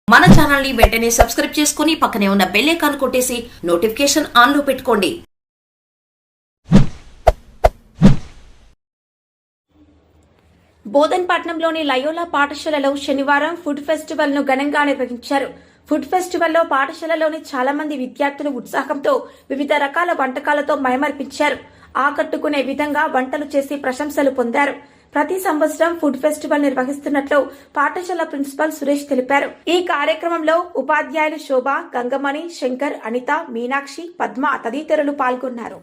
మన ఛానల్ ని వెంటనే సబ్స్క్రైబ్ చేసుకుని పక్కనే ఉన్న బెల్ ఐకాన్ కొట్టేసి నోటిఫికేషన్ ఆన్ లో పెట్టుకోండి. బోధన్పట్నంలోని లయోలా పాఠశాలలో శనివారం ఫుడ్ ఫెస్టివల్ ను ఘనంగా నిర్వహించారు. ఫుడ్ ఫెస్టివల్లో పాఠశాలలోని చాలా మంది విద్యార్థులు ఉత్సాహంతో వివిధ రకాల వంటకాలతో మైమర్పించారు. ఆకట్టుకునే విధంగా వంటలు చేసి ప్రశంసలు పొందారు. ప్రతి సంవత్సరం ఫుడ్ ఫెస్టివల్ నిర్వహిస్తున్నట్లు పాఠశాల ప్రిన్సిపల్ సురేష్ తెలిపారు. ఈ కార్యక్రమంలో ఉపాధ్యాయులు శోభ, గంగమణి, శంకర్, అనిత, మీనాక్షి, పద్మ తదితరులు పాల్గొన్నారు.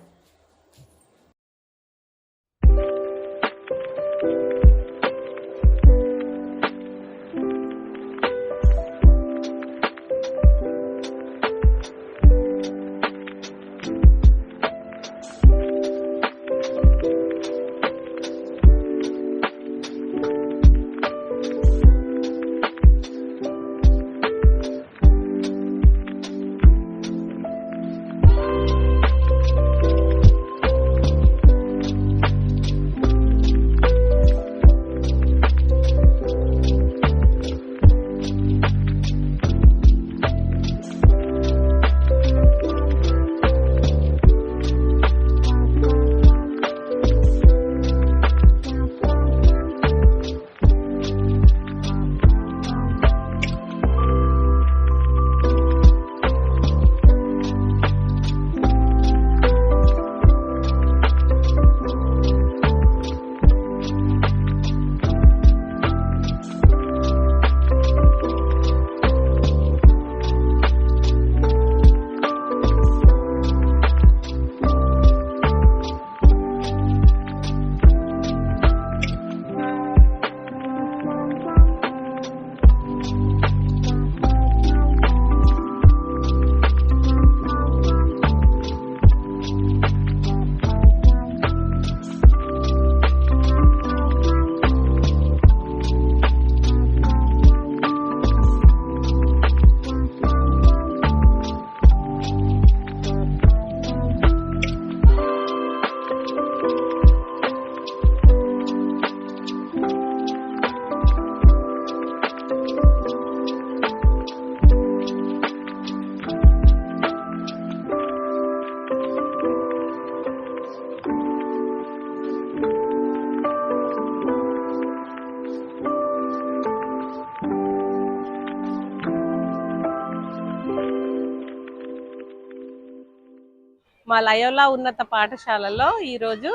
మా లయోలా ఉన్నత పాఠశాలలో ఈరోజు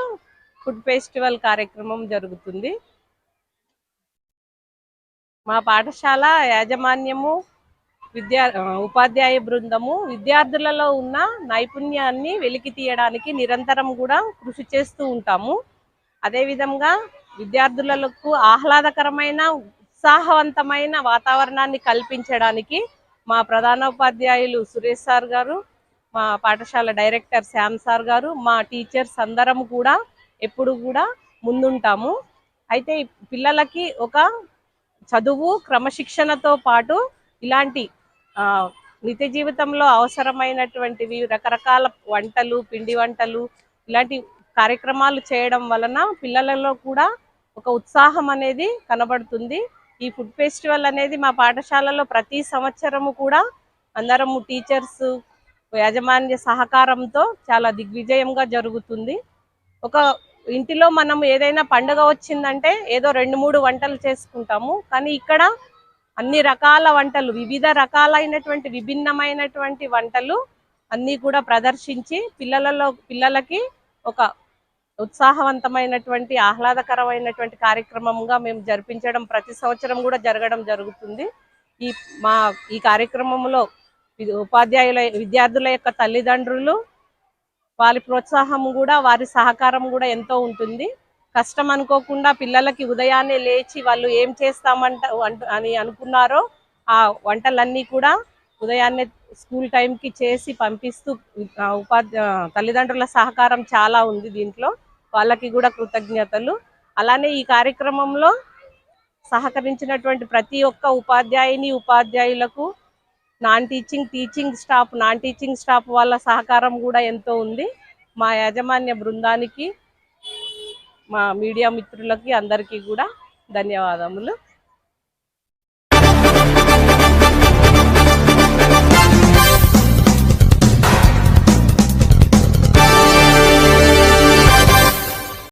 ఫుడ్ ఫెస్టివల్ కార్యక్రమం జరుగుతుంది. మా పాఠశాల యాజమాన్యము, ఉపాధ్యాయ బృందము విద్యార్థులలో ఉన్న నైపుణ్యాన్ని వెలికి తీయడానికి నిరంతరం కూడా కృషి చేస్తూ ఉంటాము. అదేవిధంగా విద్యార్థులకు ఆహ్లాదకరమైన, ఉత్సాహవంతమైన వాతావరణాన్ని కల్పించడానికి మా ప్రధానోపాధ్యాయులు సురేష్ సార్ గారు, మా పాఠశాల డైరెక్టర్ శ్యామ్ సార్ గారు, మా టీచర్స్ అందరం కూడా ఎప్పుడు కూడా ముందుంటాము. అయితే పిల్లలకి ఒక చదువు, క్రమశిక్షణతో పాటు ఇలాంటి నిత్య జీవితంలో అవసరమైనటువంటివి రకరకాల వంటలు, పిండి వంటలు, ఇలాంటి కార్యక్రమాలు చేయడం వలన పిల్లలలో కూడా ఒక ఉత్సాహం అనేది కనబడుతుంది. ఈ ఫుడ్ ఫెస్టివల్ అనేది మా పాఠశాలలో ప్రతి సంవత్సరము కూడా అందరము టీచర్స్ యాజమాన్య సహకారంతో చాలా దిగ్విజయంగా జరుగుతుంది. ఒక ఇంటిలో మనం ఏదైనా పండుగ వచ్చిందంటే ఏదో 2-3 వంటలు చేసుకుంటాము, కానీ ఇక్కడ అన్ని రకాల వంటలు, వివిధ రకాలైనటువంటి విభిన్నమైనటువంటి వంటలు అన్నీ కూడా ప్రదర్శించి పిల్లలకి ఒక ఉత్సాహవంతమైనటువంటి, ఆహ్లాదకరమైనటువంటి కార్యక్రమంగా మేము జరిపించడం ప్రతి సంవత్సరం కూడా జరగడం జరుగుతుంది. ఈ కార్యక్రమంలో విద్యార్థుల యొక్క తల్లిదండ్రులు, వారి ప్రోత్సాహం కూడా, వారి సహకారం కూడా ఎంతో ఉంటుంది. కష్టం అనుకోకుండా పిల్లలకి ఉదయాన్నే లేచి వాళ్ళు ఏం అని అనుకున్నారో ఆ వంటలన్నీ కూడా ఉదయాన్నే స్కూల్ టైంకి చేసి పంపిస్తూ తల్లిదండ్రుల సహకారం చాలా ఉంది దీంట్లో. వాళ్ళకి కూడా కృతజ్ఞతలు. అలానే ఈ కార్యక్రమంలో సహకరించినటువంటి ప్రతి ఒక్క ఉపాధ్యాయులకు, నాన్ టీచింగ్ స్టాఫ్ వాళ్ళ సహకారం కూడా ఎంతో ఉంది. మా యాజమాన్య బృందానికి, మా మీడియా మిత్రులకి అందరికీ కూడా ధన్యవాదములు.